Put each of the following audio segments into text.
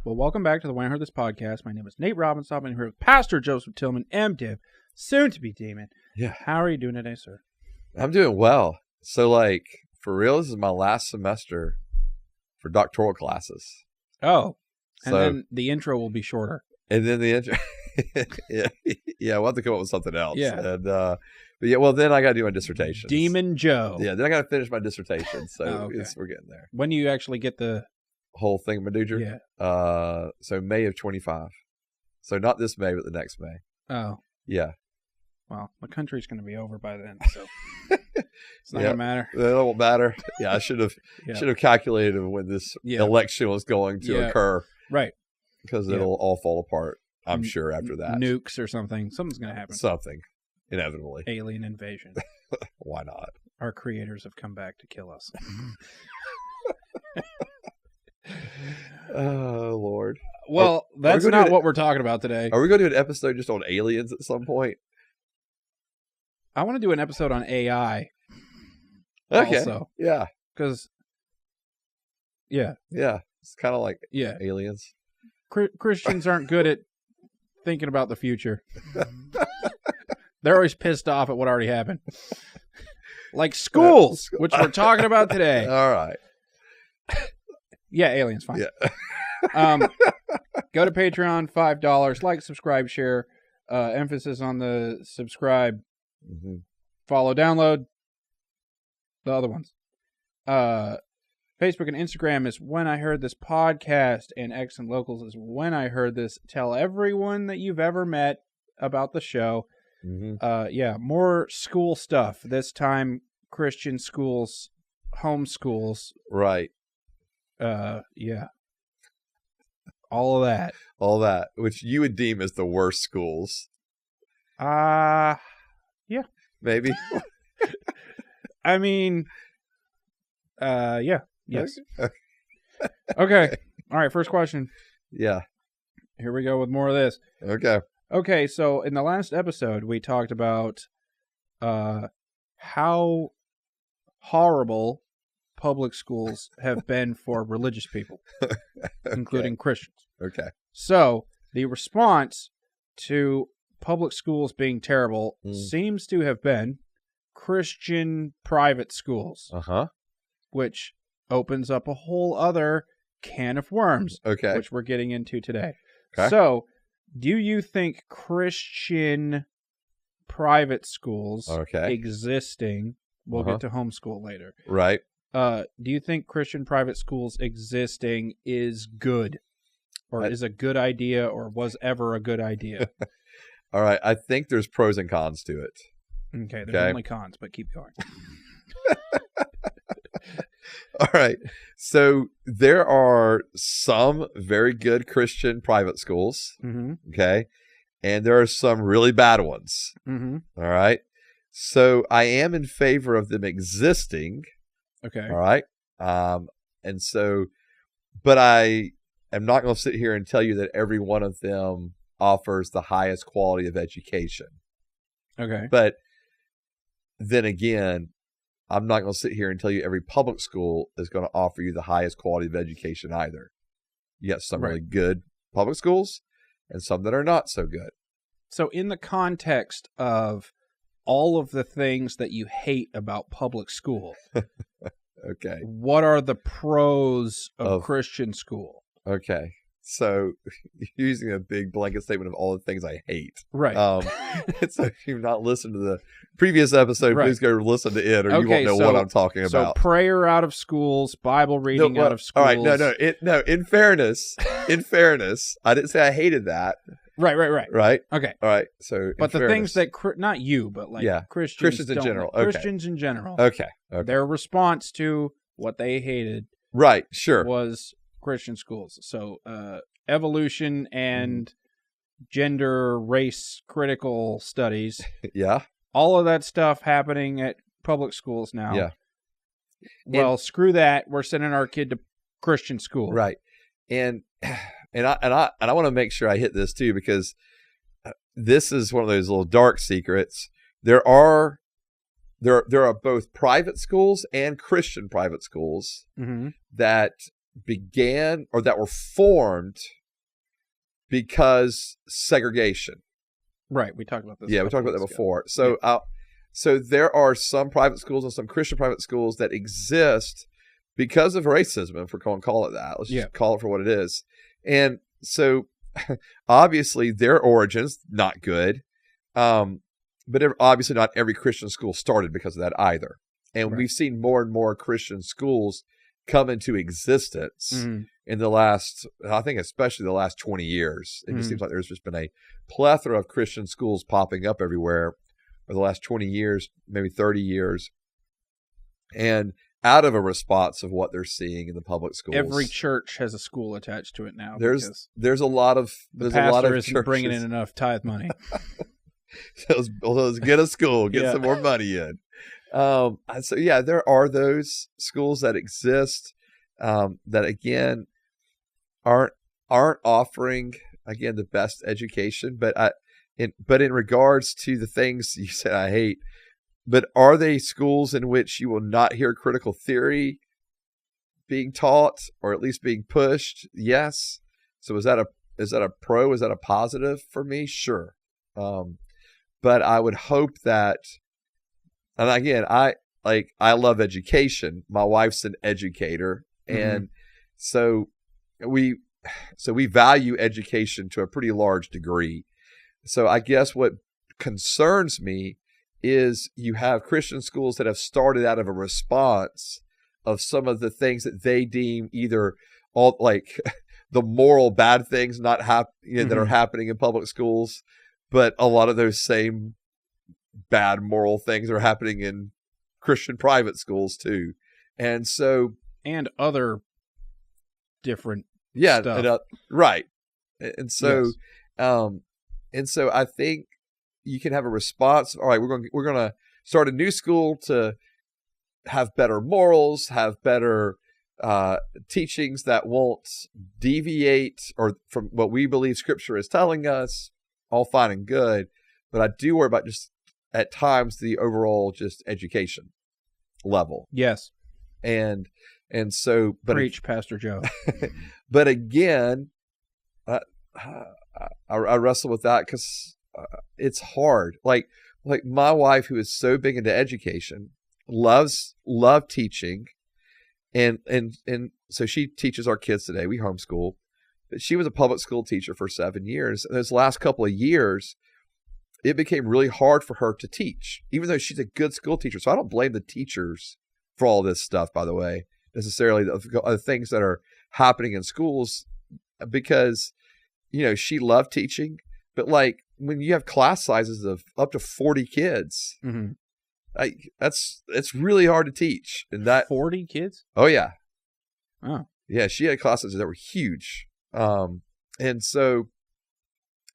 Well, welcome back to the When I Heard This podcast. My name is Nate Robinson. I'm here with Pastor Joseph Tillman, MDiv, soon to be Demon. Yeah. How are you doing today, sir? I'm doing well. So, for real, this is my last semester for doctoral classes. Oh, and then the intro will be shorter. And then the intro. yeah, we'll have to come up with something else. Yeah. And, but yeah, well, then I got to do my dissertation. Demon Joe. Yeah, then I got to finish my dissertation. So okay. We're getting there. When do you actually get the whole thing, Maduger? Yeah. So May of 25. So not this May, but the next May. Oh. Yeah. Well, the country's going to be over by then, so it's not going to matter. It won't matter. Yeah, I should have calculated when this election was going to occur. Right. Because it'll all fall apart, I'm sure, after that. Nukes or something. Something's going to happen. Something, inevitably. Alien invasion. Why not? Our creators have come back to kill us. Oh, Lord. Well, that's not what we're talking about today. Are we going to do an episode just on aliens at some point? I want to do an episode on AI. Okay. Also. Yeah. Because, yeah. It's kind of like aliens. Christians aren't good at thinking about the future. They're always pissed off at what already happened. Like schools, which we're talking about today. All right. Yeah, aliens, fine. Yeah. Go to Patreon, $5. Like, subscribe, share. Emphasis on the subscribe, follow, download. The other ones. Facebook and Instagram is When I Heard This Podcast, and X and Locals is When I Heard This. Tell everyone that you've ever met about the show. More school stuff. This time, Christian schools, homeschools. Right. All of that. All that, which you would deem as the worst schools. Yeah. Maybe. I mean, yeah. Yes. Okay. All right, first question. Yeah. Here we go with more of this. Okay, so in the last episode, we talked about how horrible public schools have been for religious people, including Christians. Okay. So the response to public schools being terrible seems to have been Christian private schools, which opens up a whole other can of worms, which we're getting into today. Okay. So, do you think Christian private schools existing, we'll get to homeschool later. Right. Do you think Christian private schools existing is good? Or is a good idea, or was ever a good idea? All right. I think there's pros and cons to it. Okay. There's only cons, but keep going. All right. So there are some very good Christian private schools. Okay. And there are some really bad ones. All right. So I am in favor of them existing. Okay. All right. And so, but I am not going to sit here and tell you that every one of them offers the highest quality of education. Okay. But then again, I'm not going to sit here and tell you every public school is going to offer you the highest quality of education either. You got some really good public schools and some that are not so good. So in the context of all of the things that you hate about public school, what are the pros of Christian school? Okay. So, using a big blanket statement of all the things I hate. Right. So, if you've not listened to the previous episode, please go listen to it, or you won't know what I'm talking about. So, prayer out of schools, Bible reading out of schools. All right. No. In fairness, I didn't say I hated that. Right. Right. Okay. All right. So, but the things that not you, but like Christians in general. Christians in general. Okay. Their response to what they hated. Right. Sure. Was Christian schools. So evolution and gender, race critical studies. All of that stuff happening at public schools now. Well, screw that. We're sending our kid to Christian school. Right. And I want to make sure I hit this too, because this is one of those little dark secrets. There are both private schools and Christian private schools that began or that were formed because segregation. Right. We talked about this. Yeah, we talked about that before. So, so there are some private schools and some Christian private schools that exist because of racism, if we're going to call it that. Let's just call it for what it is. And so, obviously, their origins not good. But obviously, not every Christian school started because of that either. And we've seen more and more Christian schools come into existence in the last, I think, especially the last 20 years. It just seems like there's just been a plethora of Christian schools popping up everywhere for the last 20 years, maybe 30 years. And out of a response of what they're seeing in the public schools. Every church has a school attached to it now. There's a lot of the pastor isn't bringing in enough tithe money. let's get a school, get some more money in. So yeah, there are those schools that exist that again aren't offering again the best education, but in regards to the things you said I hate, but are they schools in which you will not hear critical theory being taught or at least being pushed? Yes. So is that a pro? Is that a positive for me? Sure. But I would hope that, and again, I love education. My wife's an educator, and so we value education to a pretty large degree. So I guess what concerns me is you have Christian schools that have started out of a response of some of the things that they deem either all like the moral bad things that are happening in public schools, but a lot of those same bad moral things are happening in Christian private schools too. And so, and other different stuff. Right. And so, and so I think you can have a response. All right, we're going to start a new school to have better morals, have better teachings that won't deviate or from what we believe Scripture is telling us. All fine and good, but I do worry about just at times the overall just education level. Yes, and so, but preach, Pastor Joe. But again, I wrestle with that because it's hard. Like my wife, who is so big into education, loved teaching, and so she teaches our kids today. We homeschool. But she was a public school teacher for 7 years. And those last couple of years, it became really hard for her to teach, even though she's a good school teacher. So I don't blame the teachers for all this stuff, by the way, necessarily the things that are happening in schools, because, she loved teaching. But like when you have class sizes of up to 40 kids, it's really hard to teach. And that 40 kids? Oh, yeah. Oh. Yeah, she had classes that were huge. And so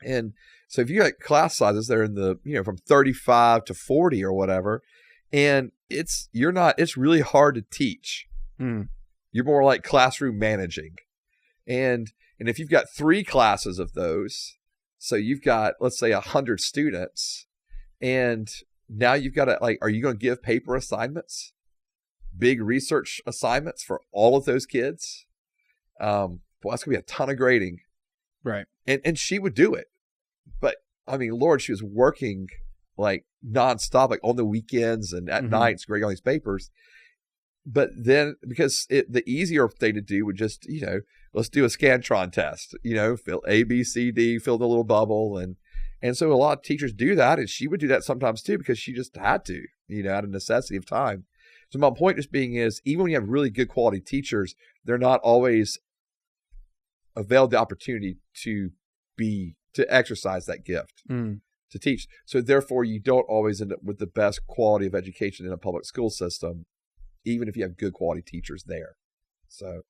if you got class sizes that are in the, from 35 to 40 or whatever, and it's really hard to teach. You're more like classroom managing. And if you've got 3 classes of those, so you've got, let's say 100 students, and now you've got to are you going to give paper assignments, big research assignments for all of those kids? Well, that's going to be a ton of grading. Right. And she would do it. But, I mean, Lord, she was working like nonstop, like on the weekends and at nights, grading all these papers. But then, because the easier thing to do would just, let's do a Scantron test, fill A, B, C, D, fill the little bubble. And so a lot of teachers do that. And she would do that sometimes too, because she just had to, out of necessity of time. So my point just being is, even when you have really good quality teachers, they're not always availed the opportunity to exercise that gift to teach. So therefore, you don't always end up with the best quality of education in a public school system, even if you have good quality teachers there. So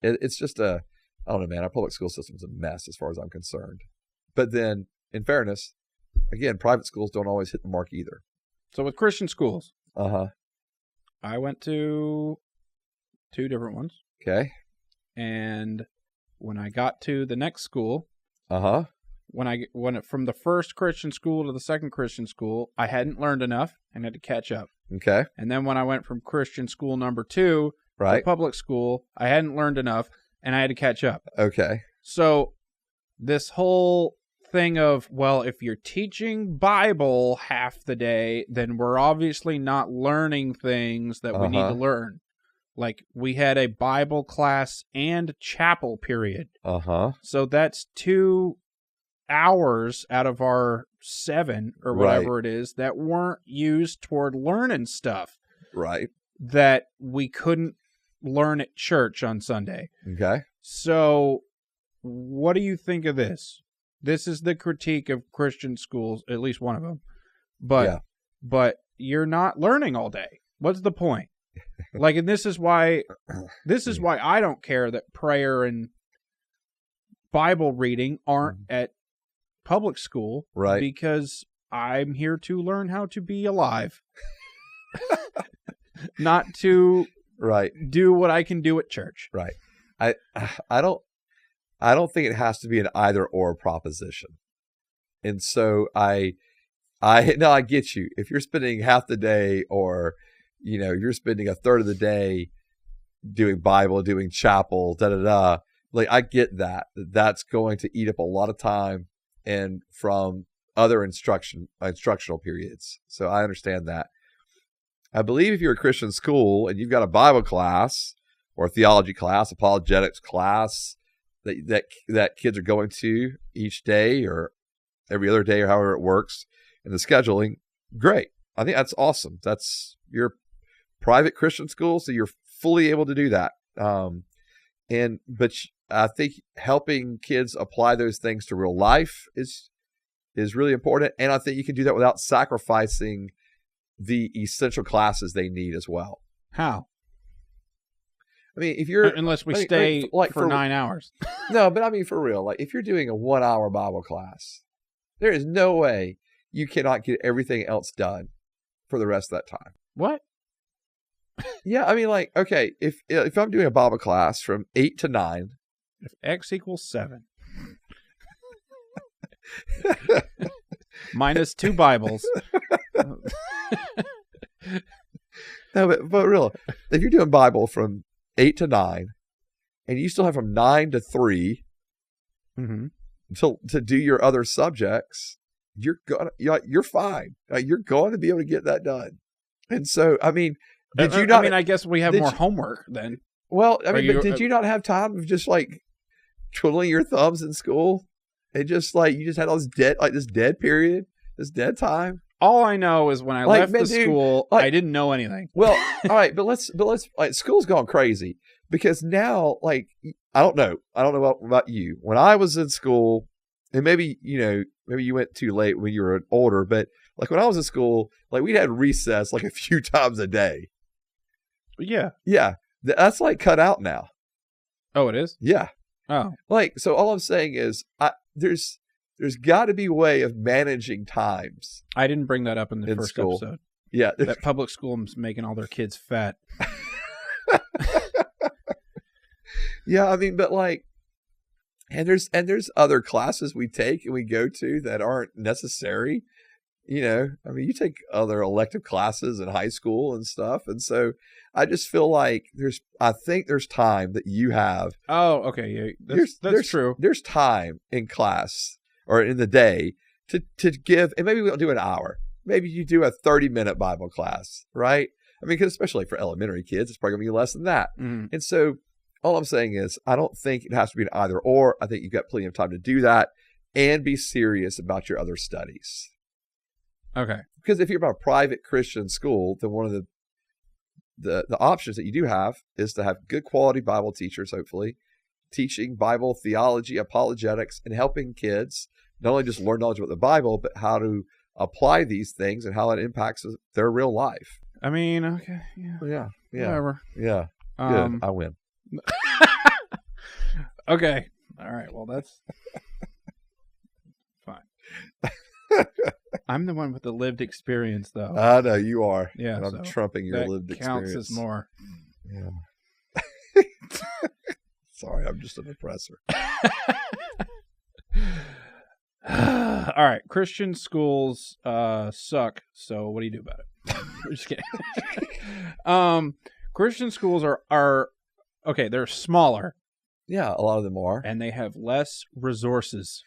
it's just I don't know, man, our public school system is a mess as far as I'm concerned. But then, in fairness, again, private schools don't always hit the mark either. So with Christian schools, I went to 2 different ones. Okay. And when I got to the next school, when I went from the first Christian school to the second Christian school, I hadn't learned enough and had to catch up. Okay. And then when I went from Christian school number 2 Right. to public school. I hadn't learned enough, and I had to catch up. Okay. So this whole thing of, well, if you're teaching Bible half the day, then we're obviously not learning things that we need to learn. Like, we had a Bible class and chapel period. So that's 2 hours out of our 7 or whatever it is that weren't used toward learning stuff. Right. That we couldn't learn at church on Sunday. Okay. So what do you think of this? This is the critique of Christian schools, at least one of them. But you're not learning all day. What's the point? Like, and this is why I don't care that prayer and Bible reading aren't at public school. Right. Because I'm here to learn how to be alive. Not to do what I can do at church. Right. I don't think it has to be an either or proposition. And so I get you. If you're spending half the day, or you're spending a third of the day doing Bible, doing chapel, like, I get that. That's going to eat up a lot of time and from other instructional periods. So I understand that. I believe if you're a Christian school and you've got a Bible class or a theology class, apologetics class that kids are going to each day or every other day or however it works in the scheduling, great. I think that's awesome. That's your private Christian school, so you're fully able to do that. But I think helping kids apply those things to real life is really important, and I think you can do that without sacrificing the essential classes they need as well. How? I mean, if you're unless we stay for 9 hours. No, but I mean, for real, like, if you're doing a 1-hour Bible class, there is no way you cannot get everything else done for the rest of that time. What? Yeah, I mean, like, okay, if I'm doing a Bible class from 8 to 9, if X equals 7, minus 2 Bibles. No, but real, if you're doing Bible from 8 to 9, and you still have from 9 to 3 to do your other subjects, you're fine. You're going to be able to get that done. And so, I mean, did you not? I mean, I guess we have more homework then. Well, I mean, but did you not have time of just like twiddling your thumbs in school, and just like you just had all this dead period, this dead time? All I know is when I left the school, I didn't know anything. Well, all right, but let's like, school's gone crazy because now, like, I don't know about you. When I was in school, and maybe you went too late when you were older, but like when I was in school, like, we'd had recess like a few times a day. Yeah. Yeah. That's like cut out now. Oh, it is? Yeah. Oh. Like, so all I'm saying is there's got to be a way of managing times. I didn't bring that up in the first episode. Yeah. That public school is making all their kids fat. Yeah, I mean, but like, and there's other classes we take and we go to that aren't necessary. I mean, you take other elective classes in high school and stuff. And so I just feel like I think there's time that you have. Oh, okay. Yeah, that's true. There's time in class or in the day to give, and maybe we don't do an hour. Maybe you do a 30-minute Bible class, right? I mean, because especially for elementary kids, it's probably going to be less than that. Mm-hmm. And so all I'm saying is I don't think it has to be an either or. I think you've got plenty of time to do that and be serious about your other studies. Okay. Because if you're about a private Christian school, then one of the options that you do have is to have good quality Bible teachers, hopefully, teaching Bible theology, apologetics, and helping kids not only just learn knowledge about the Bible, but how to apply these things and how it impacts their real life. I mean, okay. Yeah. Whatever. Yeah. Good. I win. Okay. All right. Well, that's fine. I'm the one with the lived experience, though. I know you are. Yeah, and I'm trumping your lived experience. Counts as more. Yeah. Sorry, I'm just an oppressor. All right, Christian schools suck. So what do you do about it? I'm just kidding. Christian schools are okay, they're smaller. Yeah, a lot of them are. And they have less resources.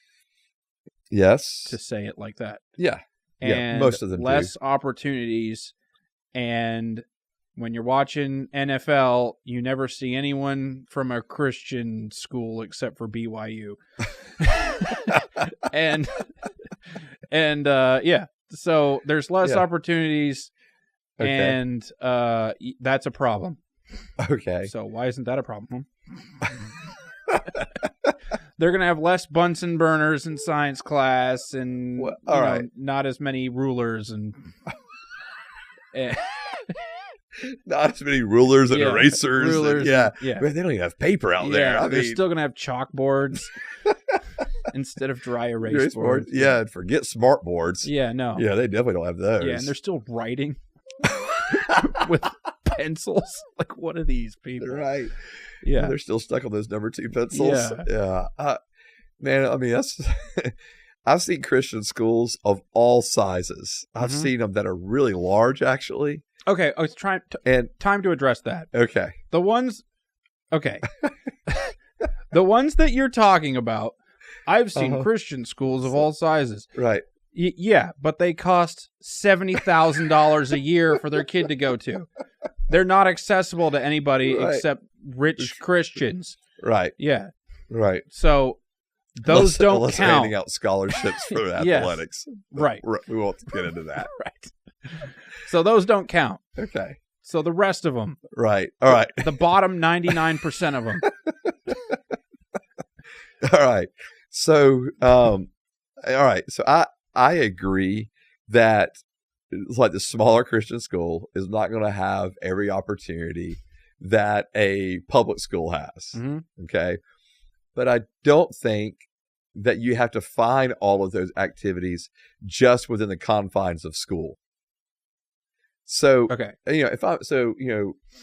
Yes. To say it like that. Yeah. And most of them less opportunities. And when you're watching NFL, you never see anyone from a Christian school except for BYU. and so there's less opportunities, and that's a problem. Okay. So why isn't that a problem? They're going to have less Bunsen burners in science class, and not as many rulers and not as many rulers and erasers. Man, they don't even have paper out there. They're still going to have chalkboards instead of dry erase boards. Yeah, and forget smart boards. Yeah, no. Yeah, they definitely don't have those. Yeah, and they're still writing with pencils. Like, what are these people? Right. Yeah. They're still stuck on those number 2 pencils. Yeah. Man, I mean, that's... I've seen Christian schools of all sizes. I've seen them that are really large, actually. Okay, I was time to address that. Okay. The ones that you're talking about, I've seen Christian schools of all sizes. Right. Yeah, but they cost $70,000 a year for their kid to go to. They're not accessible to anybody except rich Christians. Right. Yeah. Right. So those don't unless count. They're handing out scholarships for athletics. Right. We won't get into that. Right. So those don't count. Okay. So the rest of them. Right. All right. The bottom 99% of them. All right. So, all right. So I agree that it's like the smaller Christian school is not going to have every opportunity that a public school has. Mm-hmm. Okay. But I don't think that you have to find all of those activities just within the confines of school. So, and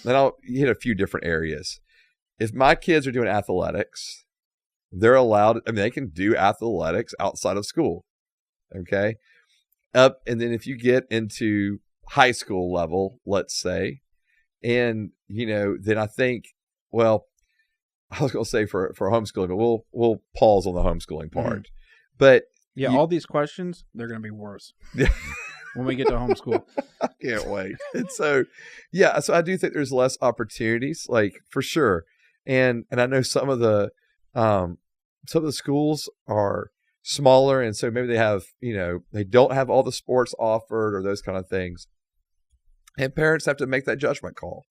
I'll hit a few different areas. If my kids are doing athletics, they're allowed, they can do athletics outside of school. Okay. And then if you get into high school level, let's say, and, then I think, well, I was going to say for homeschooling, but we'll pause on the homeschooling part. Mm-hmm. But all these questions, they're going to be worse when we get to homeschool. I can't wait. And so I do think there's less opportunities, like for sure. And I know some of the schools are smaller, and so maybe they have, they don't have all the sports offered or those kind of things. And parents have to make that judgment call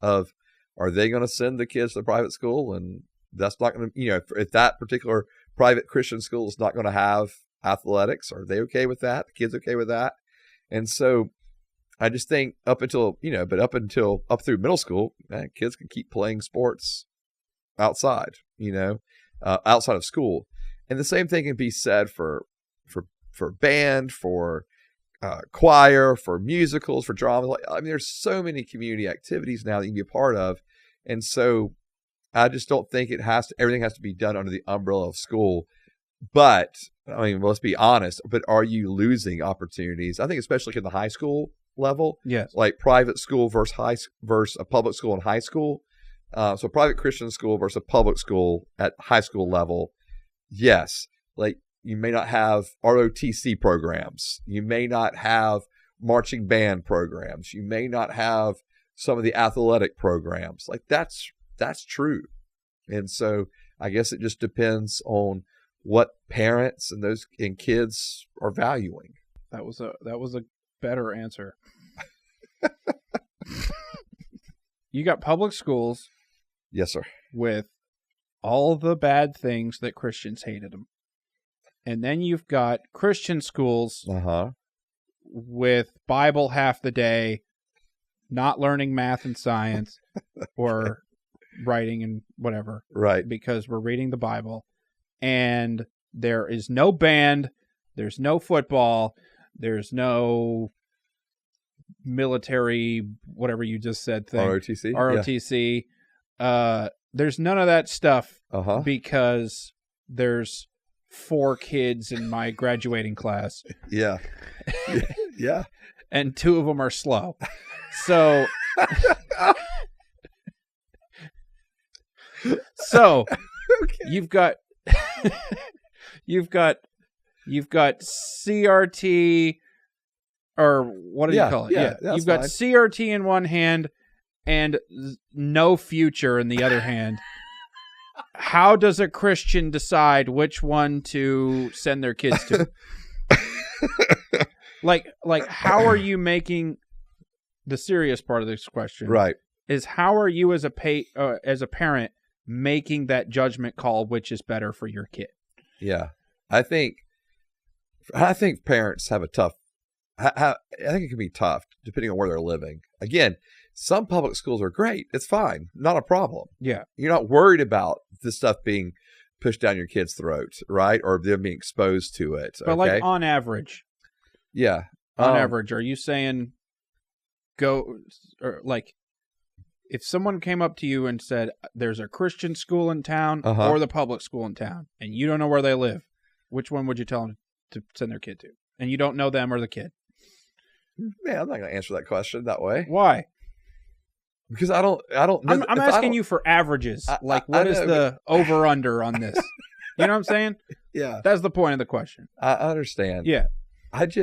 of, are they going to send the kids to private school? And that's not going to, if that particular private Christian school is not going to have athletics, are they okay with that? The kids okay with that? And so I just think up through middle school, kids can keep playing sports outside, outside of school. And the same thing can be said for band, for choir, for musicals, for drama. There's so many community activities now that you can be a part of. And so I just don't think everything has to be done under the umbrella of school. But let's be honest, but are you losing opportunities? I think especially in the high school level, yes, like private school versus a public school in high school. So private Christian school versus a public school at high school level. Yes. Like you may not have ROTC programs. You may not have marching band programs. You may not have some of the athletic programs. Like that's true. And so I guess it just depends on what parents and kids are valuing. That was a better answer. You got public schools. Yes, sir. With all the bad things that Christians hated them. And then you've got Christian schools with Bible half the day, not learning math and science or writing and whatever. Right. Because we're reading the Bible. And there is no band, there's no football, there's no military, whatever you just said thing. ROTC. Yeah. There's none of that stuff because there's 4 kids in my graduating class. Yeah. Yeah. And 2 of them are slow. So So Okay. you've got CRT, or what do you call it? Yeah, that's you've got fine. CRT in one hand and no future in the other hand. How does a Christian decide which one to send their kids to? like how are you making the serious part of this question? Right. Is how are you as a parent making that judgment call which is better for your kid? Yeah. I think parents have a tough I think it can be tough depending on where they're living. Again, some public schools are great. It's fine. Not a problem. Yeah. You're not worried about this stuff being pushed down your kids' throats, right? Or them being exposed to it. But like on average. Yeah. On average, are you saying go, or like if someone came up to you and said there's a Christian school in town or the public school in town and you don't know where they live, which one would you tell them to send their kid to? And you don't know them or the kid. Man, I'm not going to answer that question that way. Why? Because I don't know. I'm asking you for averages. What is the over under on this? You know what I'm saying? Yeah. That's the point of the question. I understand. Yeah. I don't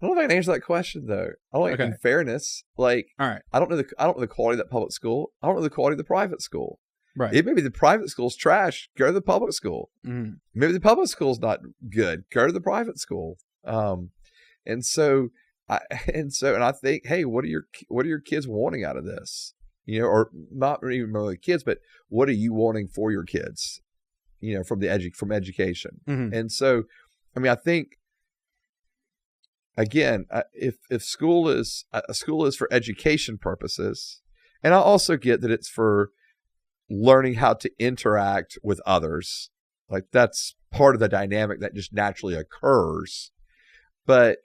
know if I can answer that question though. I don't in fairness. Like, all right. I don't know the quality of that public school. I don't know the quality of the private school. Right. It may be the private school's trash. Go to the public school. Mm. Maybe the public school's not good. Go to the private school. And I think, hey, what are your kids wanting out of this? You know, or not even really kids, but what are you wanting for your kids? You know, from education. Mm-hmm. And so, I mean, I think again, if school is for education purposes, and I also get that it's for learning how to interact with others, like that's part of the dynamic that just naturally occurs. But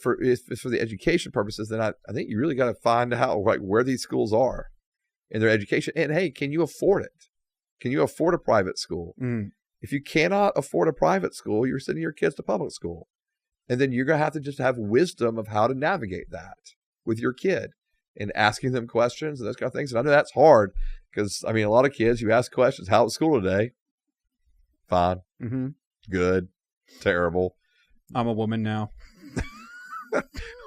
for the education purposes, then I think you really got to find out where these schools are in their education. And hey, can you afford it? Can you afford a private school? Mm. If you cannot afford a private school, you're sending your kids to public school. And then you're going to have to just have wisdom of how to navigate that with your kid and asking them questions and those kind of things. And I know that's hard because, I mean, a lot of kids, you ask questions, how was school today? Fine. Mm-hmm. Good. Terrible. I'm a woman now.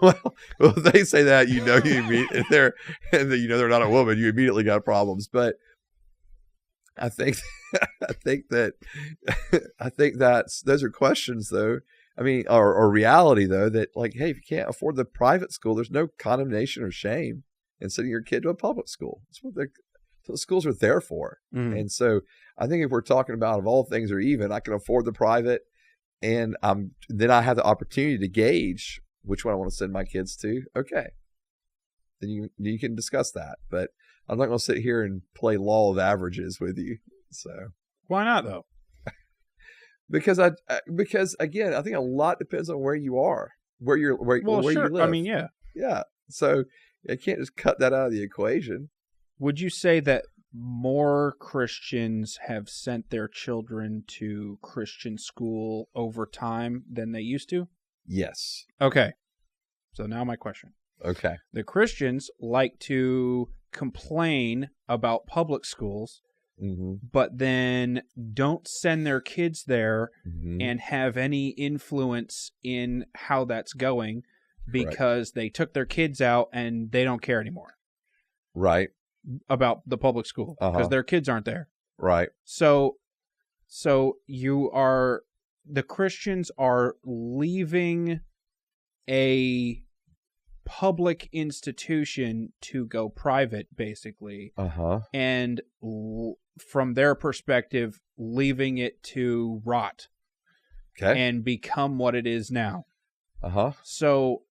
Well, if they say that, you know, they're not a woman, you immediately got problems. But I think those are questions though. I mean, or reality though, that like, hey, if you can't afford the private school, there's no condemnation or shame in sending your kid to a public school. That's what the schools are there for. Mm. And so I think if we're talking about, of all things are even, I can afford the private, and then I have the opportunity to gauge which one I want to send my kids to. Okay, then you can discuss that. But I'm not going to sit here and play law of averages with you. So why not though? Because again, I think a lot depends on where you are, where you live. I mean, yeah. So I can't just cut that out of the equation. Would you say that more Christians have sent their children to Christian school over time than they used to? Yes. Okay. So now my question. Okay. The Christians like to complain about public schools, mm-hmm. but then don't send their kids there mm-hmm. and have any influence in how that's going because they took their kids out and they don't care anymore. Right. About the public school because their kids aren't there. Right. So the Christians are leaving a public institution to go private, basically. And from their perspective, leaving it to rot. Okay. And become what it is now. So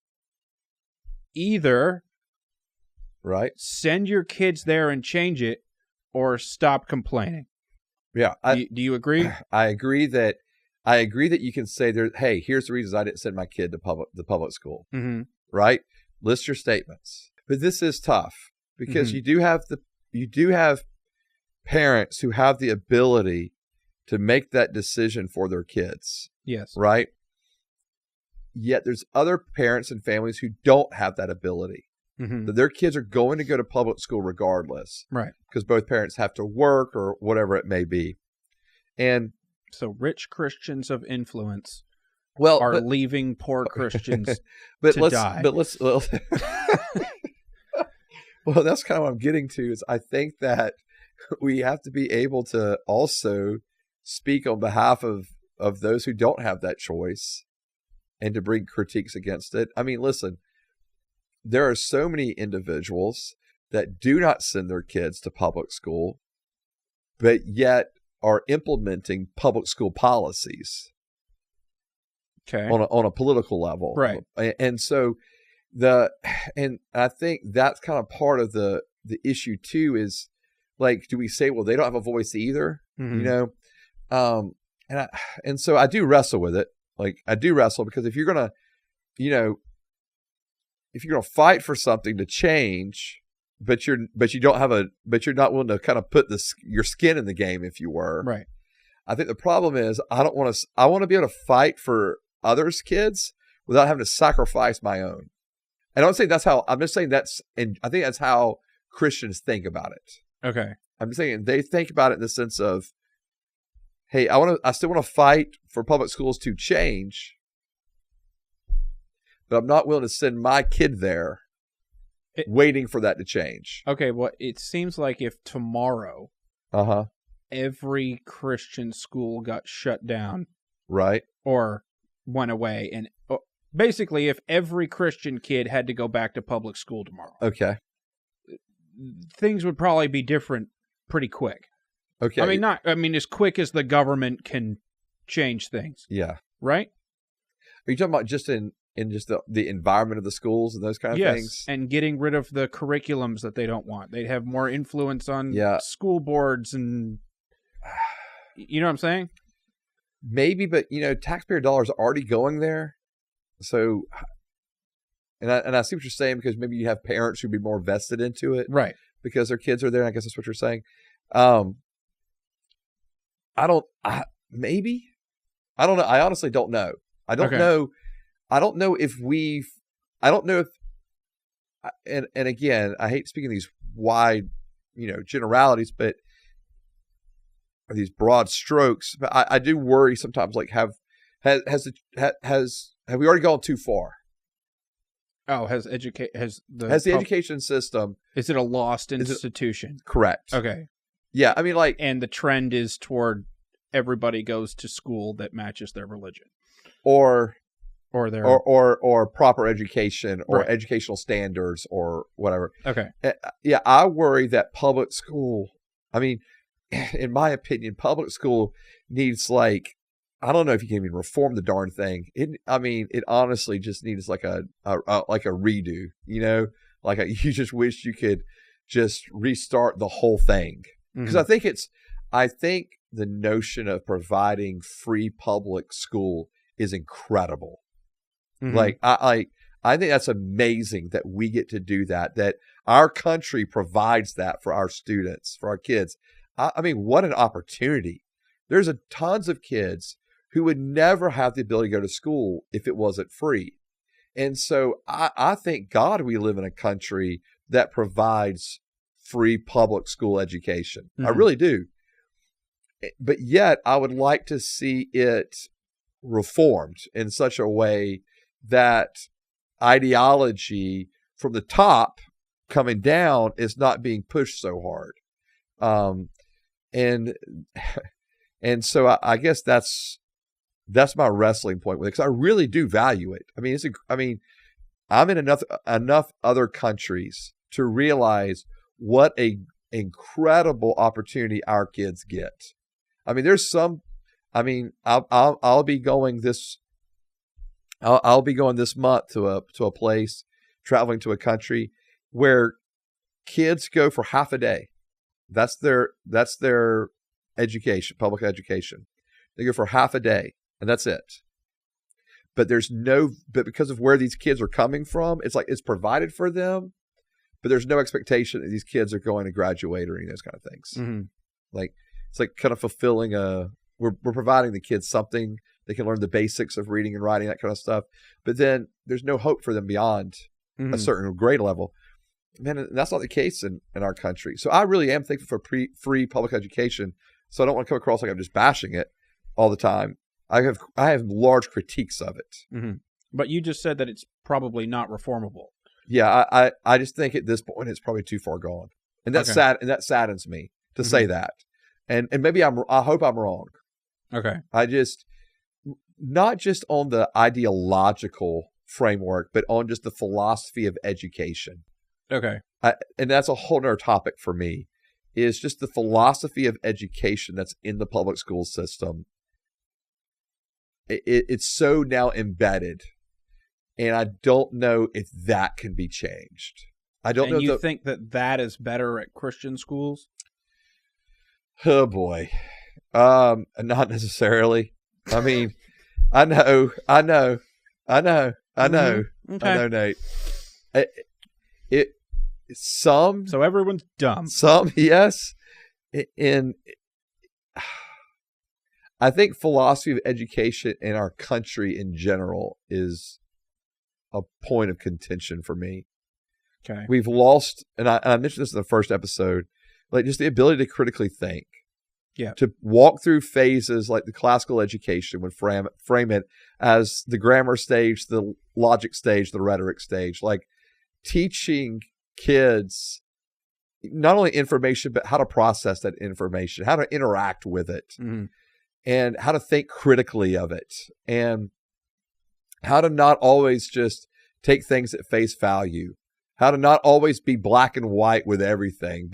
either send your kids there and change it, or stop complaining. Yeah. Do you agree? I agree that you can say there, hey, here's the reasons I didn't send my kid to the public school. Mm-hmm. Right? List your statements. But this is tough because mm-hmm. you do have parents who have the ability to make that decision for their kids. Yes. Right? Yet there's other parents and families who don't have that ability. that their kids are going to go to public school regardless. Right. Because both parents have to work or whatever it may be. And so rich Christians of influence are leaving poor Christians to die. But let's well, that's kind of what I'm getting to is I think that we have to be able to also speak on behalf of those who don't have that choice and to bring critiques against it. I mean, listen, there are so many individuals that do not send their kids to public school, but yet are implementing public school policies on a political level. Right. And so and I think that's kind of part of the issue too is like, do we say, well, they don't have a voice either? You know? And so I do wrestle with it. Like I do wrestle because if you're going to, you know, if you're going to fight for something to change, but you're not willing to kind of put your skin in the game, if you were. Right. I think the problem is I want to be able to fight for others' kids without having to sacrifice my own. And I'm just saying I think that's how Christians think about it. Okay. I'm saying they think about it in the sense of, hey, I still want to fight for public schools to change, but I'm not willing to send my kid there waiting for that to change. Okay, well, it seems like if tomorrow every Christian school got shut down. Right. Or went away. And basically, if every Christian kid had to go back to public school tomorrow. Okay. Things would probably be different pretty quick. Okay. I mean, as quick as the government can change things. Yeah. Right? Are you talking about just in just the environment of the schools and those kind of things? Yes, and getting rid of the curriculums that they don't want. They'd have more influence on school boards and... You know what I'm saying? Maybe, but, you know, taxpayer dollars are already going there. So... And I see what you're saying because maybe you have parents who'd be more vested into it. Right. Because their kids are there. I guess that's what you're saying. Maybe. I don't know. I honestly don't know. I don't know. I don't know if and again, I hate speaking these wide, you know, generalities, but or these broad strokes. But I do worry sometimes. Like, have we already gone too far? Oh, has the education system? Is it a lost institution? Correct. Okay. Yeah, I mean, like, and the trend is toward everybody goes to school that matches their religion, or their or proper education or right. educational standards or whatever. Okay. Yeah, I worry that public school. I mean, in my opinion, public school needs, like, I don't know if you can even reform the darn thing. It honestly just needs like a redo, you know, like you just wish you could just restart the whole thing. Because I think the notion of providing free public school is incredible. Mm-hmm. Like I think that's amazing that we get to do that our country provides that for our students, for our kids. I mean, what an opportunity. There's tons of kids who would never have the ability to go to school if it wasn't free. And so I thank God we live in a country that provides free public school education. Mm-hmm. I really do. But yet I would like to see it reformed in such a way that ideology from the top coming down is not being pushed so hard. And so I guess that's my wrestling point with it, because I really do value it. I mean, I'm in enough other countries to realize what a incredible opportunity our kids get. I mean, I'll be going this month to a place, traveling to a country where kids go for half a day. That's their education, public education. They go for half a day, and that's it. But because of where these kids are coming from, it's like it's provided for them, but there's no expectation that these kids are going to graduate or any of those kind of things. Mm-hmm. Like, it's like kind of fulfilling we're providing the kids something. They can learn the basics of reading and writing, that kind of stuff. But then there's no hope for them beyond a certain grade level. man, that's not the case in our country. So I really am thankful for free public education. So I don't want to come across like I'm just bashing it all the time. I have large critiques of it. Mm-hmm. But you just said that it's probably not reformable. Yeah, I just think at this point it's probably too far gone, and that's sad, and that saddens me to say that. And maybe I hope I'm wrong. Okay. I just, not just on the ideological framework, but on just the philosophy of education. Okay. And that's a whole nother topic for me, is just the philosophy of education that's in the public school system. It's so now embedded, and I don't know if that can be changed. I don't know. You think that is better at Christian schools? Oh boy, not necessarily. I mean, I know, Nate. Some. So everyone's dumb. Some, yes. I think philosophy of education in our country in general is a point of contention for me. Okay. We've lost, and I mentioned this in the first episode, like just the ability to critically think. Yeah. To walk through phases like the classical education would frame it as the grammar stage, the logic stage, the rhetoric stage, like teaching kids not only information, but how to process that information, how to interact with it. Mm-hmm. And how to think critically of it, and how to not always just take things at face value, how to not always be black and white with everything,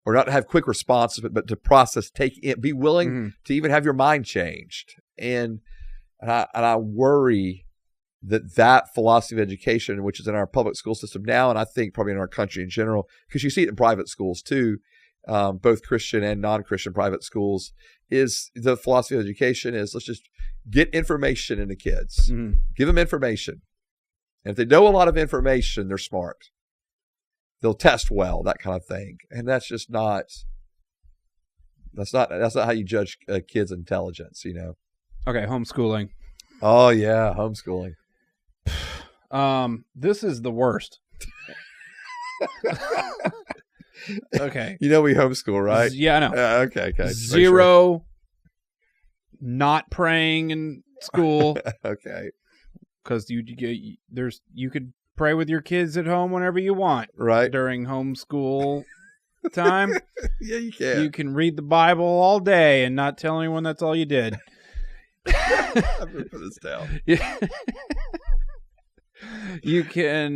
or not have quick responses, but to process, take it, be willing to even have your mind changed. And I worry that philosophy of education, which is in our public school system now, and I think probably in our country in general, because you see it in private schools too, both Christian and non-Christian private schools, is the philosophy of education is let's just get information into kids. Mm-hmm. Give them information. And if they know a lot of information, they're smart. They'll test well, that kind of thing. And that's just not how you judge a kid's intelligence, you know. Okay, homeschooling. Oh yeah, homeschooling. This is the worst. Okay. You know we homeschool, right? Yeah, I know. Okay. Zero not praying in school. Okay. Because you could pray with your kids at home whenever you want. Right. During homeschool time. Yeah, you can. You can read the Bible all day and not tell anyone that's all you did. I'm going to put this down. Yeah. You can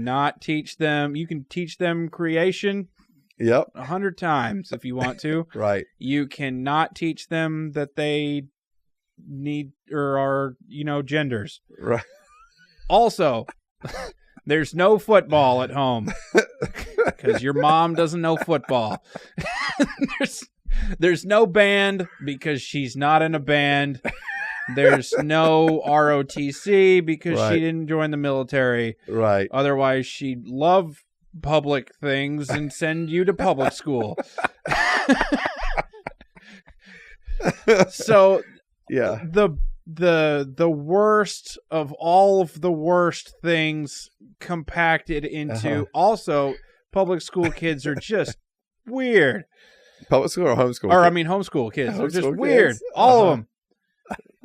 not teach them. You can teach them creation. Yep. 100 times if you want to. Right. You cannot teach them that they need or are, genders. Right. Also, there's no football at home because your mom doesn't know football. There's no band because she's not in a band. There's no ROTC because she didn't join the military. Right. Otherwise, she'd love public things and send you to public school. So, yeah. The worst of all of the worst things compacted into also public school kids are just weird. Public school or homeschool? Or, kids? Homeschool kids. They're just weird. All of them.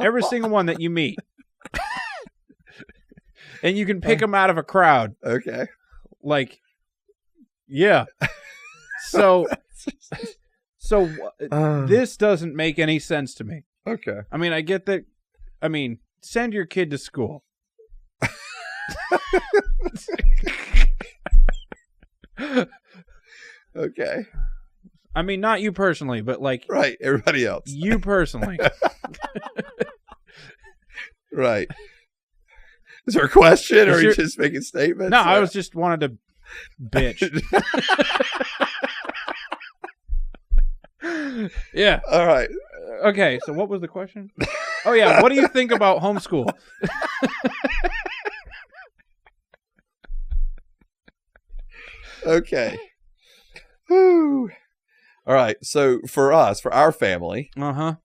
Every single one that you meet. And you can pick them out of a crowd. Okay. Like, yeah. So this doesn't make any sense to me. Okay. I get that. Send your kid to school. Okay. Not you personally, but like... Right, everybody else. You personally. Right. Is there a question, or are you just making statements? No, I was just wanted to bitch. Yeah. All right. Okay, so what was the question? Oh, yeah, what do you think about homeschool? Okay. Whew. All right, so for our family... Uh-huh.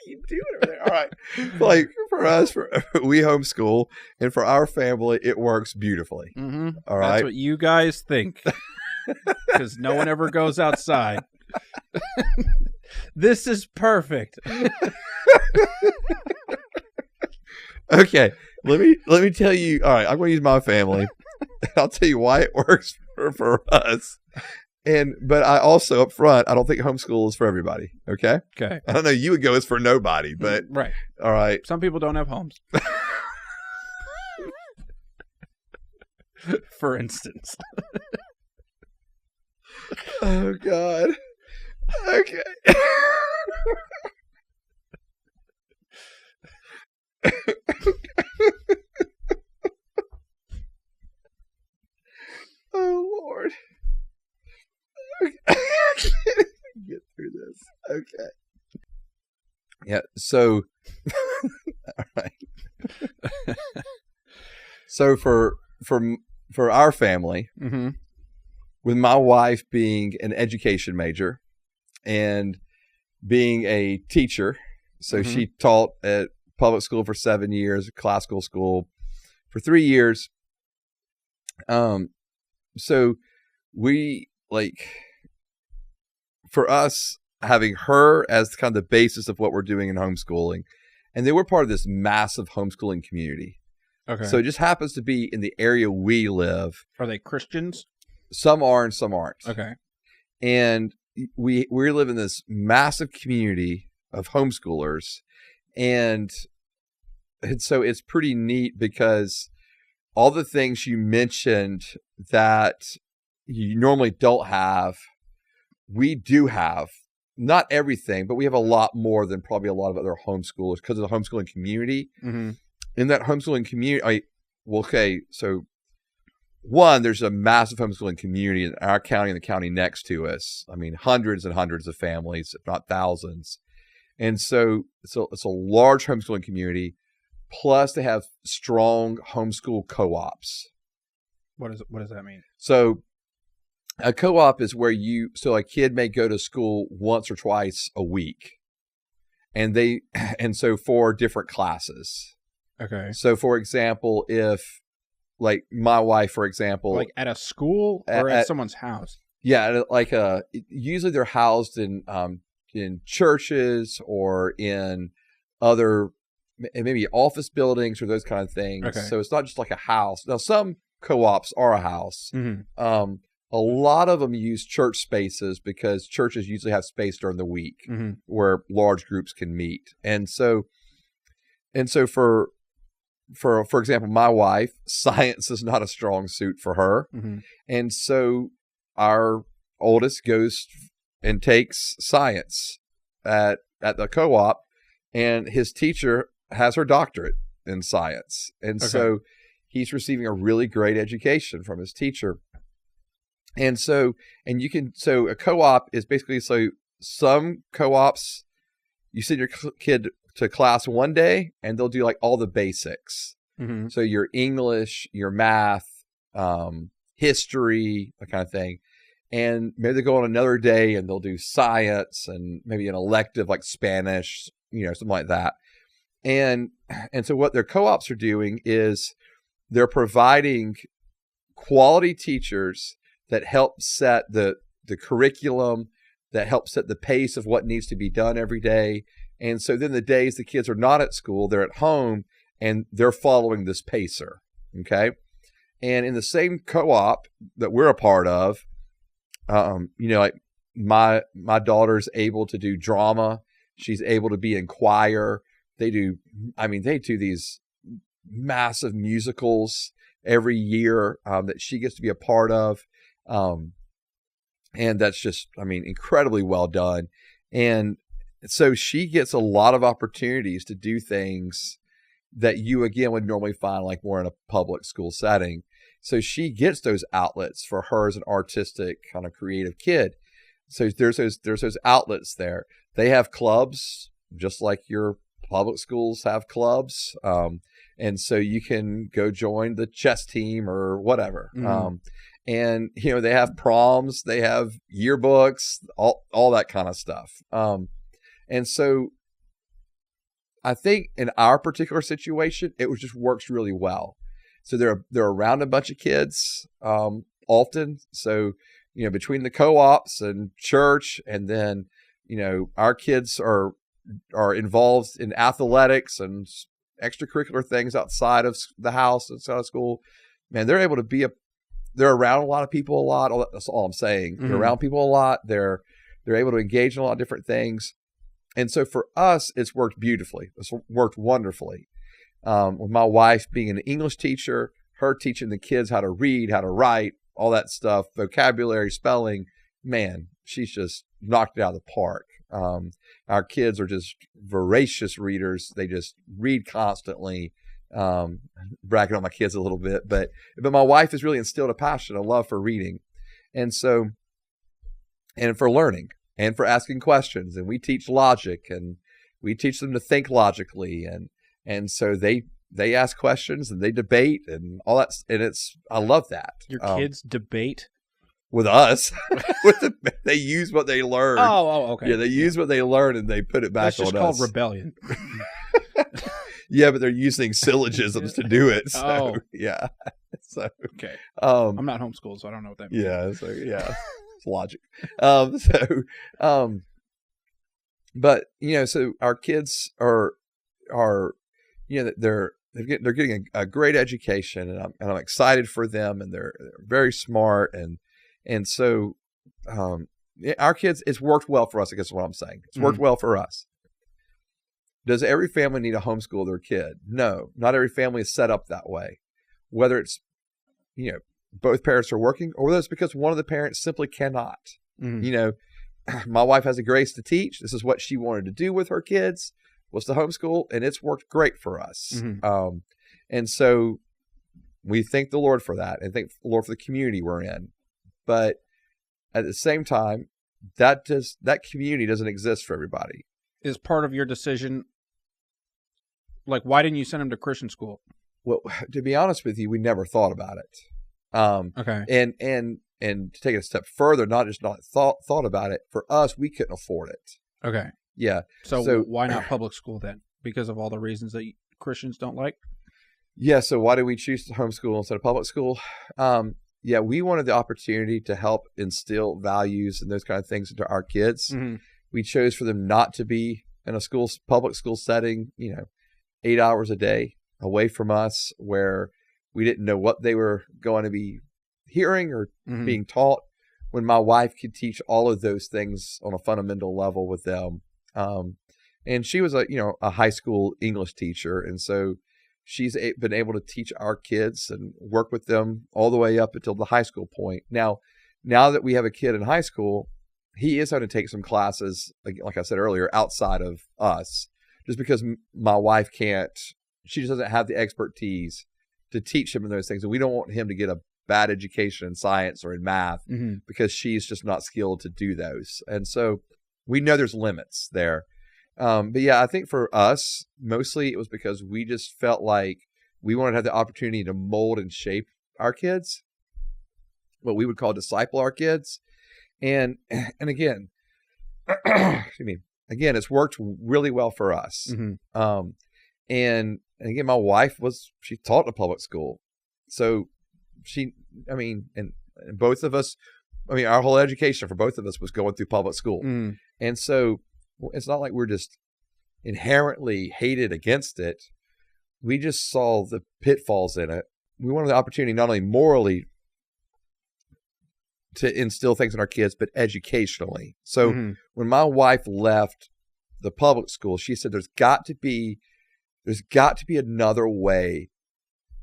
You doing over there? All right. Like for us, we homeschool, and for our family, it works beautifully. Mm-hmm. All right. That's what you guys think. Because no one ever goes outside. This is perfect. Okay. Let me tell you. All right. I'm going to use my family. I'll tell you why it works for us. But I also up front, I don't think homeschool is for everybody. Okay. Okay. I don't know. You would go, it's for nobody, but right. All right. Some people don't have homes. For instance. Oh God. Okay. Oh Lord. Okay. I can't get through this. Okay. Yeah. So. All right. So for our family, mm-hmm. with my wife being an education major and being a teacher, so mm-hmm. she taught at public school for 7 years, classical school for 3 years. So we for us having her as kind of the basis of what we're doing in homeschooling, and then we're part of this massive homeschooling community. Okay. So it just happens to be in the area we live. Are they Christians? Some are and some aren't. Okay. And we live in this massive community of homeschoolers, and so it's pretty neat because all the things you mentioned that you normally don't have, we do have. Not everything, but we have a lot more than probably a lot of other homeschoolers because of the homeschooling community. Mm-hmm. In that homeschooling community, so one, there's a massive homeschooling community in our county and the county next to us. I mean, hundreds and hundreds of families, if not thousands. And so it's a large homeschooling community. Plus, they have strong homeschool co-ops. What does that mean? So a co-op is where a kid may go to school once or twice a week, and so for different classes. Okay. So, for example, if like my wife, for example, like at a school or at someone's house. Yeah, usually they're housed in churches or in other maybe office buildings or those kind of things. Okay. So it's not just like a house. Now, some co-ops are a house. Mm-hmm. A lot of them use church spaces because churches usually have space during the week mm-hmm. where large groups can meet. And so for example, my wife, science is not a strong suit for her. Mm-hmm. And so our oldest goes and takes science at the co-op, and his teacher has her doctorate in science. And so he's receiving a really great education from his teacher. And so a co-op is basically, so some co-ops, you send your kid to class one day and they'll do like all the basics. Mm-hmm. So your English, your math, history, that kind of thing. And maybe they go on another day and they'll do science and maybe an elective like Spanish, something like that. And so what their co-ops are doing is they're providing quality teachers that help set the curriculum, that help set the pace of what needs to be done every day. And so then the days the kids are not at school, they're at home and they're following this pacer. Okay. And in the same co-op that we're a part of, like my daughter's able to do drama. She's able to be in choir. They do these massive musicals every year that she gets to be a part of. And that's just, incredibly well done. And so she gets a lot of opportunities to do things that you, again, would normally find like more in a public school setting. So she gets those outlets for her as an artistic kind of creative kid. So there's those outlets there. They have clubs, just like your public schools have clubs. And so you can go join the chess team or whatever. Mm-hmm. And, they have proms, they have yearbooks, all that kind of stuff. And so I think in our particular situation, it just works really well. So they're around a bunch of kids often. So, between the co-ops and church, and then, our kids are involved in athletics and extracurricular things outside of the house, outside of school. Man, they're able to they're around a lot of people a lot. That's all I'm saying. They're around people a lot. They're able to engage in a lot of different things. And so for us, it's worked beautifully. It's worked wonderfully. With my wife being an English teacher, her teaching the kids how to read, how to write, all that stuff, vocabulary, spelling, man, she's just knocked it out of the park. Our kids are just voracious readers. They just read constantly. Bragging on my kids a little bit, but my wife has really instilled a passion, a love for reading. And so, and for learning and for asking questions, and we teach logic and we teach them to think logically. And so they ask questions and they debate and all that. And I love that. Your kids debate with us. They use what they learn. Oh, okay. Yeah, they use what they learn and they put it back on us. That's just called rebellion. Yeah, but they're using syllogisms to do it. So, yeah. So, okay. I'm not homeschooled, so I don't know what that means. Yeah. So, yeah, it's logic. But so our kids are they're getting a great education, and I'm excited for them, and they're very smart, and so our kids, it's worked well for us. I guess is what I'm saying. It's worked well for us. Does every family need to homeschool their kid? No, not every family is set up that way. Whether it's, both parents are working, or whether it's because one of the parents simply cannot. My wife has a grace to teach. This is what she wanted to do with her kids, was to homeschool, and it's worked great for us. And so we thank the Lord for that, and thank the Lord for the community we're in. But at the same time, that community doesn't exist for everybody. Is part of your decision, like, why didn't you send him to Christian school? Well, to be honest with you, we never thought about it. Okay. And to take it a step further, not thought about it, for us, we couldn't afford it. Okay. Yeah. So why not public school then? Because of all the reasons that Christians don't like? Yeah. So why did we choose to homeschool instead of public school? Yeah, we wanted the opportunity to help instill values and those kind of things into our kids. We chose for them not to be in a public school setting, 8 hours a day away from us, where we didn't know what they were going to be hearing or being taught, when my wife could teach all of those things on a fundamental level with them. And she was a high school English teacher. And so she's been able to teach our kids and work with them all the way up until the high school point. Now that we have a kid in high school, he is going to take some classes, like I said earlier, outside of us, just because my wife she just doesn't have the expertise to teach him in those things. And we don't want him to get a bad education in science or in math because she's just not skilled to do those. And so we know there's limits there. But yeah, I think for us, mostly it was because we just felt like we wanted to have the opportunity to mold and shape our kids, what we would call disciple our kids. And again, excuse me, it's worked really well for us. And again, my wife she taught in a public school. So and both of us, our whole education for both of us was going through public school. And so it's not like we're just inherently hated against it. We just saw the pitfalls in it. We wanted the opportunity not only morally to instill things in our kids, but educationally. So when my wife left the public school, she said, there's got to be another way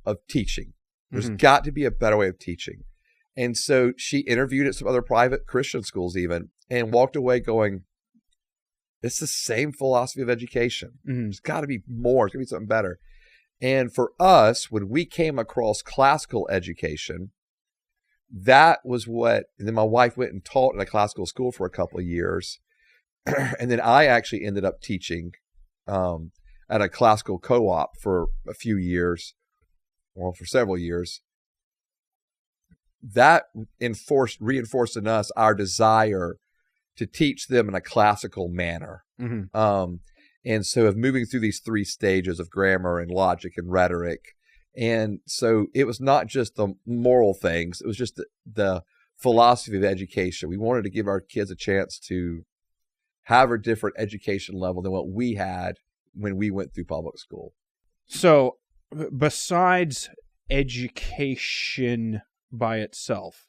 of teaching. There's got to be a better way of teaching. And so she interviewed at some other private Christian schools even, and walked away going, it's the same philosophy of education. There's got to be more. There's got to be something better. And for us, when we came across classical education, that was and then my wife went and taught in a classical school for a couple of years. And then I actually ended up teaching at a classical co-op for a few years, for several years. That reinforced in us our desire to teach them in a classical manner. And so of moving through these 3 stages of grammar and logic and rhetoric. And so it was not just the moral things. It was just the philosophy of education. We wanted to give our kids a chance to have a different education level than what we had when we went through public school. So besides education by itself,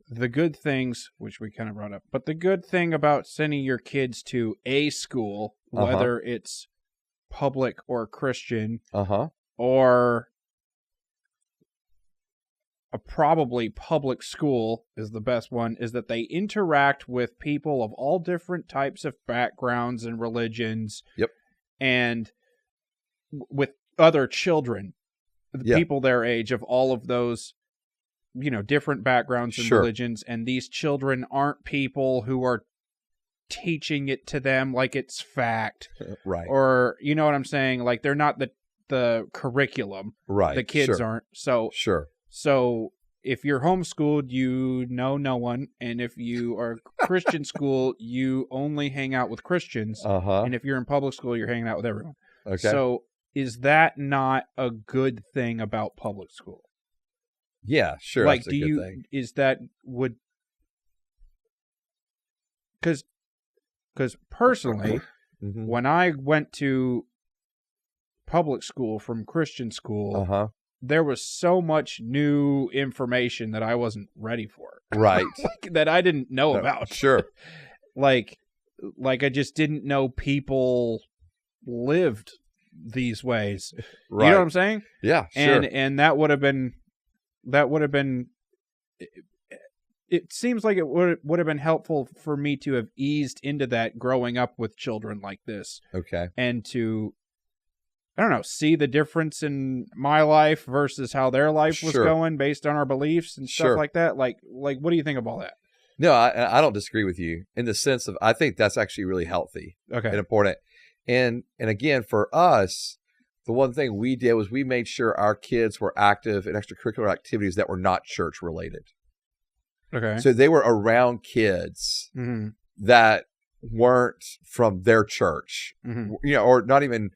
the good things, which we kind of brought up, but the good thing about sending your kids to a school, whether it's public or Christian, or a probably public school is the best one, is that they interact with people of all different types of backgrounds and religions. Yep. And with other children, people their age of all of those, different backgrounds and religions. And these children aren't people who are teaching it to them like it's fact. Right. Or, you know what I'm saying? Like they're not the curriculum. Right. The kids aren't. So, So if you're homeschooled, you know no one. And if you are Christian school, you only hang out with Christians. And if you're in public school, you're hanging out with everyone. Okay. So is that not a good thing about public school? Yeah, sure. Like, that's a good thing. Is that because personally, when I went to public school from Christian school, there was so much new information that I wasn't ready for. Right. That I didn't know about. Sure. like I just didn't know people lived these ways. Right. You know what I'm saying? Yeah, sure. And that would have been it seems like it would have been helpful for me to have eased into that growing up with children like this. Okay. And to, I don't know, see the difference in my life versus how their life was going based on our beliefs and stuff like that. Like, what do you think of all that? No, I don't disagree with you in the sense of, I think that's actually really healthy and important. And again, for us, the one thing we did was we made sure our kids were active in extracurricular activities that were not church related. Okay. So they were around kids that weren't from their church, or not even,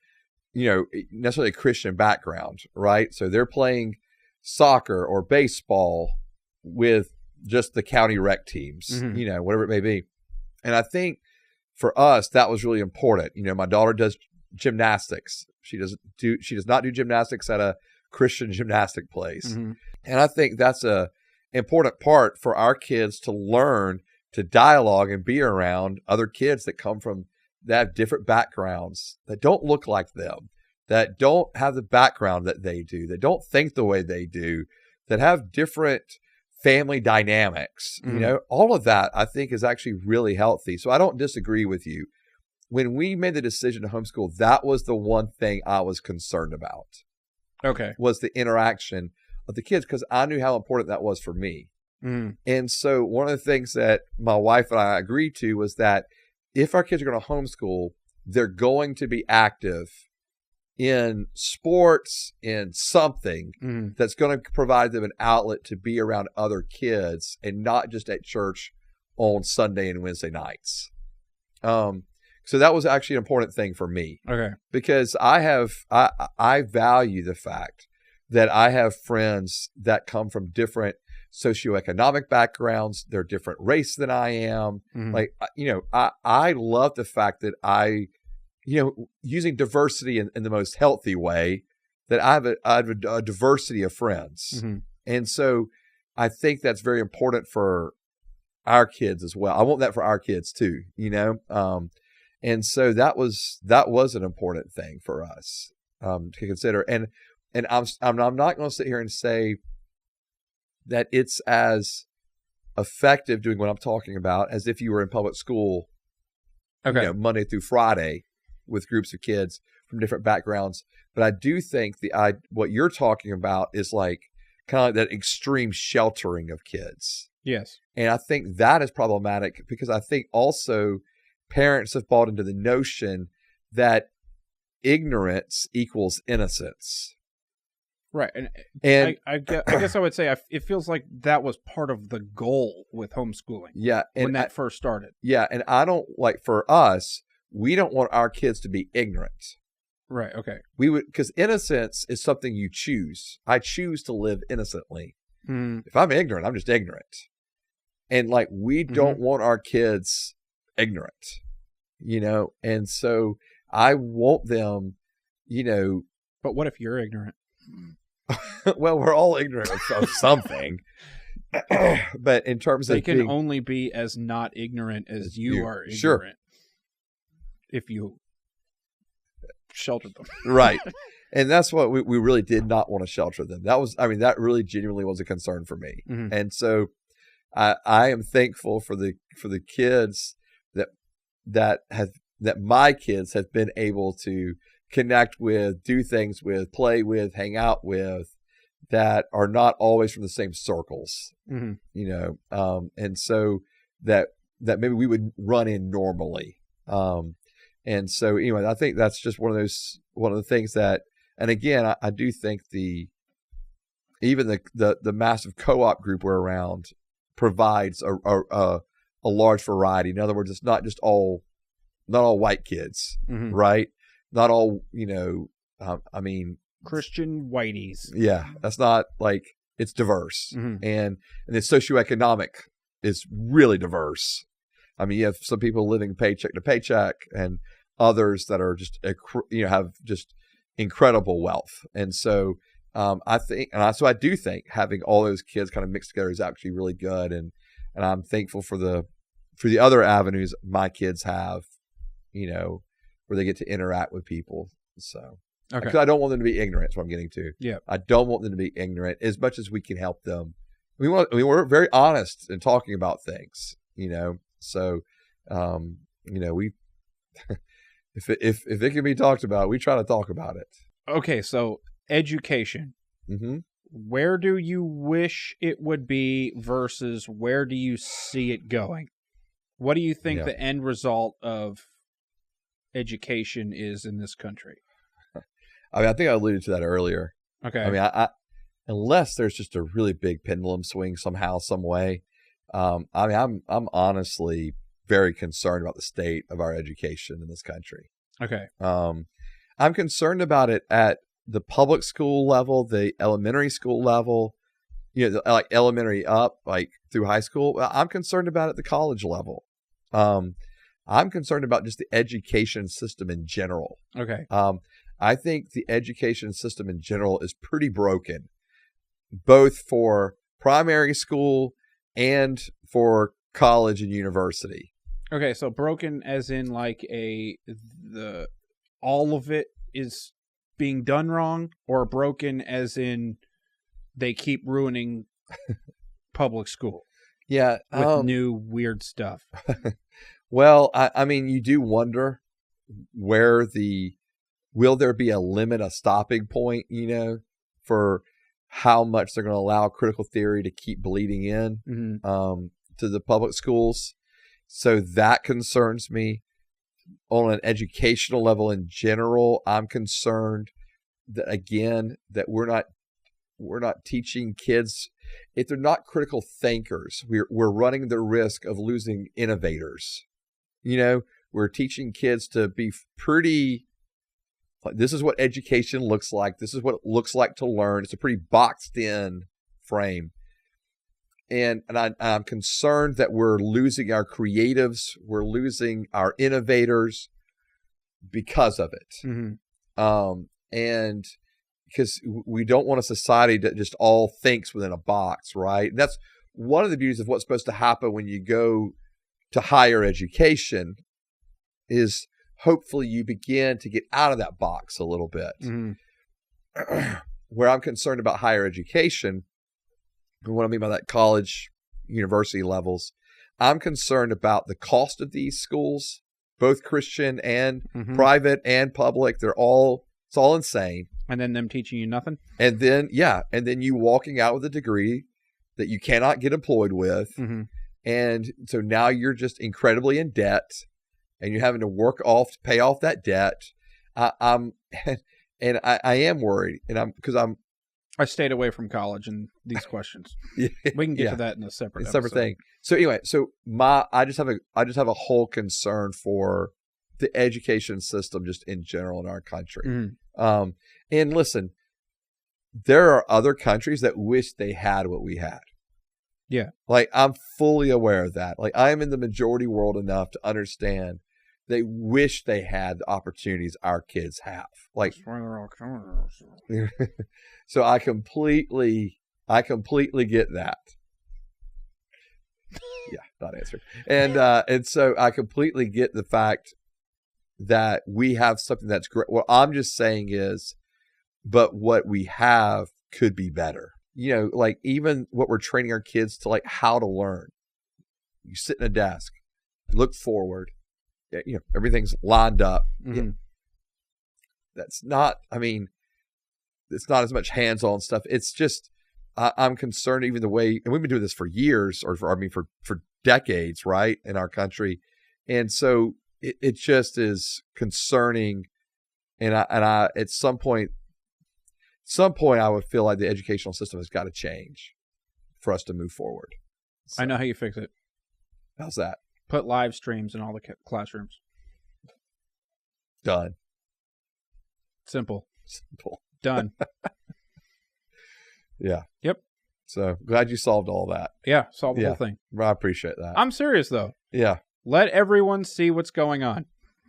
necessarily a Christian background, right? So they're playing soccer or baseball with just the county rec teams, whatever it may be. And I think for us, that was really important. My daughter does gymnastics. She does not do gymnastics at a Christian gymnastic place. And I think that's a important part for our kids to learn to dialogue and be around other kids that have different backgrounds, that don't look like them, that don't have the background that they do, that don't think the way they do, that have different family dynamics. All of that I think is actually really healthy. So I don't disagree with you. When we made the decision to homeschool, that was the one thing I was concerned about. Okay. Was the interaction of the kids, because I knew how important that was for me. And so one of the things that my wife and I agreed to was that if our kids are going to homeschool, they're going to be active in sports, in something that's going to provide them an outlet to be around other kids and not just at church on Sunday and Wednesday nights. So that was actually an important thing for me. Okay. Because I value the fact that I have friends that come from different socioeconomic backgrounds. They're different race than I am. I love the fact that using diversity in the most healthy way, that I have a diversity of friends. And so I think that's very important for our kids as well. I want that for our kids too, and so that was an important thing for us to consider. And I'm not going to sit here and say that it's as effective doing what I'm talking about as if you were in public school, Monday through Friday with groups of kids from different backgrounds. But I do think what you're talking about is like kind of like that extreme sheltering of kids. Yes. And I think that is problematic because I think also parents have bought into the notion that ignorance equals innocence. Right. And I guess I would say it feels like that was part of the goal with homeschooling. Yeah. When that first started. Yeah. And I don't for us, we don't want our kids to be ignorant. Right. Okay. Because innocence is something you choose. I choose to live innocently. If I'm ignorant, I'm just ignorant. And like, we don't want our kids ignorant, and so I want them, But what if you're ignorant? Well, we're all ignorant of something. But in terms of they can only be as not ignorant as you are ignorant. Sure. If you sheltered them. Right. And that's what we really did not want to shelter them. That really genuinely was a concern for me. And so I am thankful for the kids that my kids have been able to connect with, do things with, play with, hang out with, that are not always from the same circles, and so that maybe we would run in normally. And so anyway, I think that's just one of the things that, and again, I do think even the massive co-op group we're around provides a large variety. In other words, it's not all white kids, right? Not all, Christian whiteys. Yeah, that's not like, it's diverse. And the socioeconomic is really diverse. I mean, you have some people living paycheck to paycheck, and others that are just, have just incredible wealth. And so I do think having all those kids kind of mixed together is actually really good. And I'm thankful for the other avenues my kids have, where they get to interact with people. So, because I don't want them to be ignorant, is what I'm getting to. Yeah. I don't want them to be ignorant as much as we can help them. We're very honest in talking about things, so, we, if it can be talked about, we try to talk about it. Okay. So education, where do you wish it would be versus where do you see it going? What do you think the end result of education is in this country? I think I alluded to that earlier. Okay. I unless there's just a really big pendulum swing somehow, some way. I'm honestly very concerned about the state of our education in this country. Okay. I'm concerned about it at the public school level, the elementary school level, like elementary up, like through high school. I'm concerned about it at the college level. I'm concerned about just the education system in general. Okay. I think the education system in general is pretty broken, both for primary school and for college and university. Okay, so broken as in like all of it is being done wrong, or broken as in they keep ruining public school? Yeah, with new weird stuff. Well, I mean, you do wonder will there be a limit, a stopping point, for how much they're going to allow critical theory to keep bleeding in to the public schools. So that concerns me. On an educational level in general, I'm concerned that we're not teaching kids, if they're not critical thinkers, we're running the risk of losing innovators. We're teaching kids to be pretty, this is what education looks like. This is what it looks like to learn. It's a pretty boxed in frame. And I'm concerned that we're losing our creatives. We're losing our innovators because of it. And because we don't want a society that just all thinks within a box, right? And that's one of the beauties of what's supposed to happen when you go to higher education, is hopefully you begin to get out of that box a little bit. Where I'm concerned about higher education, and what I mean by that, college, university levels, I'm concerned about the cost of these schools, both Christian and private and public. It's all insane. And then them teaching you nothing? And then you walking out with a degree that you cannot get employed with. And so now you're just incredibly in debt, and you're having to pay off that debt. I am worried, and I stayed away from college and these questions. We can get to that in a separate thing. So anyway, I just have a whole concern for the education system just in general in our country. And listen, there are other countries that wish they had what we had. Yeah. Like, I'm fully aware of that. Like, I am in the majority world enough to understand they wish they had the opportunities our kids have. Like, so I completely get that. Yeah, not answered. And so I completely get the fact that we have something that's great. What I'm just saying is, but what we have could be better. You know, like even what we're training our kids to, like how to learn. You sit in a desk, look forward, you know, everything's lined up. Mm-hmm. That's not, I mean, it's not as much hands-on stuff. It's just, I'm concerned even the way, and we've been doing this for years, or for decades, right, in our country. And so it just is concerning. And I at some point I would feel like the educational system has got to change for us to move forward. So, I know how you fix it. How's that? Put live streams in all the classrooms. Done. Simple. Done. Yeah. Yep. So glad you solved all that. Yeah, solved the whole thing. I appreciate that. I'm serious though. Yeah. Let everyone see what's going on.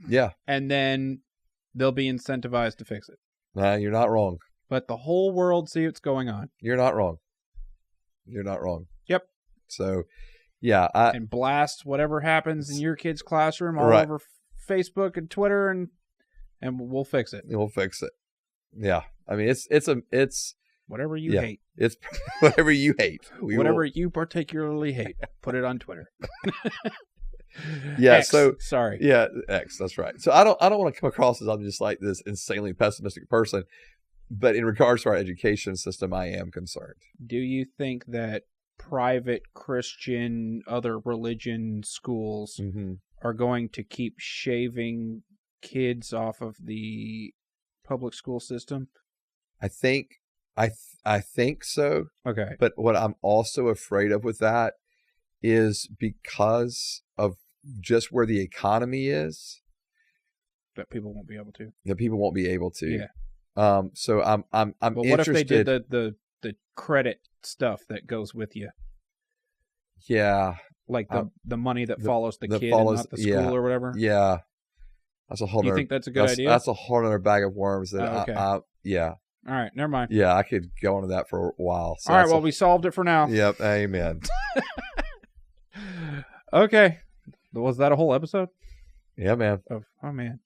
Yeah. And then they'll be incentivized to fix it. You're not wrong. Let the whole world see what's going on. You're not wrong. You're not wrong. Yep. So, yeah. And blast whatever happens in your kid's classroom all over Facebook and Twitter, and we'll fix it. We'll fix it. Yeah. I mean, it's whatever you hate. It's whatever you hate. Whatever you particularly hate. Put it on Twitter. Yeah. X, sorry. Yeah. X. That's right. So I don't want to come across as I'm just like this insanely pessimistic person, but in regards to our education system, I am concerned. Do you think that private Christian, other religion schools are going to keep shaving kids off of the public school system? I think so. Okay. But what I'm also afraid of with that is because of just where the economy is, that people won't be able to. Yeah. So I'm well, what interested. if they did the credit stuff that goes with you? Yeah. Like the money that follows the kid and not the school or whatever? Yeah. That's a whole Do you think that's a good idea? That's a whole other bag of worms. That okay. Yeah. All right, never mind. Yeah, I could go into that for a while. So all right, well, we solved it for now. Yep, amen. Okay. Was that a whole episode? Yeah, man. Oh, man.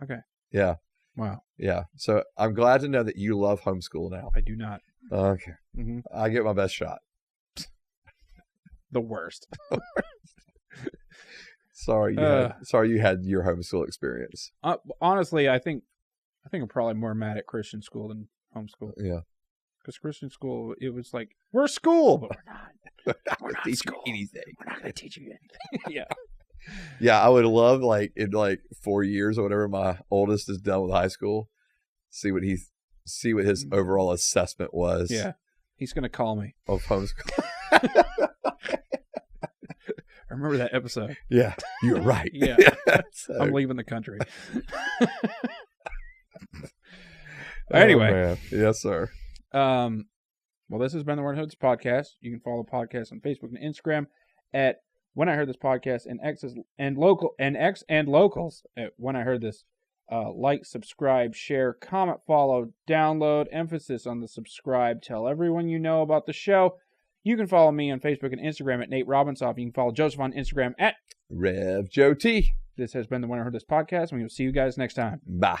Okay. Yeah. Wow. Yeah. So I'm glad to know that you love homeschool now. I do not. Okay. Mm-hmm. I get my best shot. The worst. Sorry you had your homeschool experience. Honestly, I think I'm probably more mad at Christian school than homeschool. Yeah. Because Christian school, it was like, we're school, but we're not. We're not teaching you anything. We're not going to teach you anything. Yeah. Yeah, I would love, like, in like 4 years or whatever my oldest is done with high school, see what his overall assessment was. Yeah. He's going to call me. Of homeschool. I remember that episode. Yeah, you're right. Yeah. So, I'm leaving the country. Anyway. Man. Yes, sir. Well, this has been the Word Hoods podcast. You can follow the podcast on Facebook and Instagram at When I Heard This Podcast, and X and locals at When I Heard This. Like, subscribe, share, comment, follow, download. Emphasis on the subscribe. Tell everyone you know about the show. You can follow me on Facebook and Instagram at Nate Robinsoff. You can follow Joseph on Instagram at Rev Joe T. This has been the When I Heard This podcast, and we will see you guys next time. Bye.